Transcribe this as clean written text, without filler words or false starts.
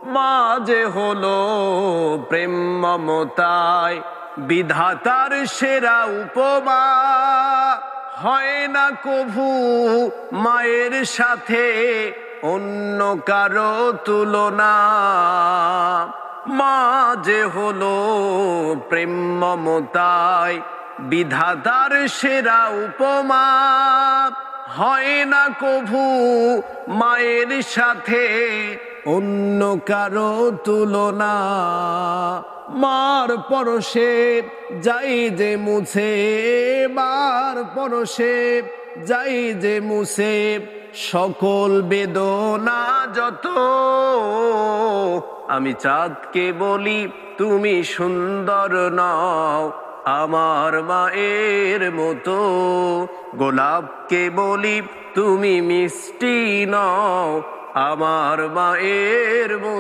মা যে হলো প্রেম মমতায় বিধাতার সেরা উপমা। হয় না কভু মায়ের সাথে অন্য কারো তুলনা। মা যে হলো প্রেম মমতায় বিধাতার সেরা উপমা। হয় না কভু মায়ের সাথে অন্য কারো তুলনা। মার পরশে যাই যে মুছে, মার পরশে যাই যে মুছে সকল বেদনা যত। আমি চাঁদকে বলি তুমি সুন্দর নও আমার মায়ের মতো। গোলাপকে বলি তুমি মিষ্টি নও আমার মায়ের মতো।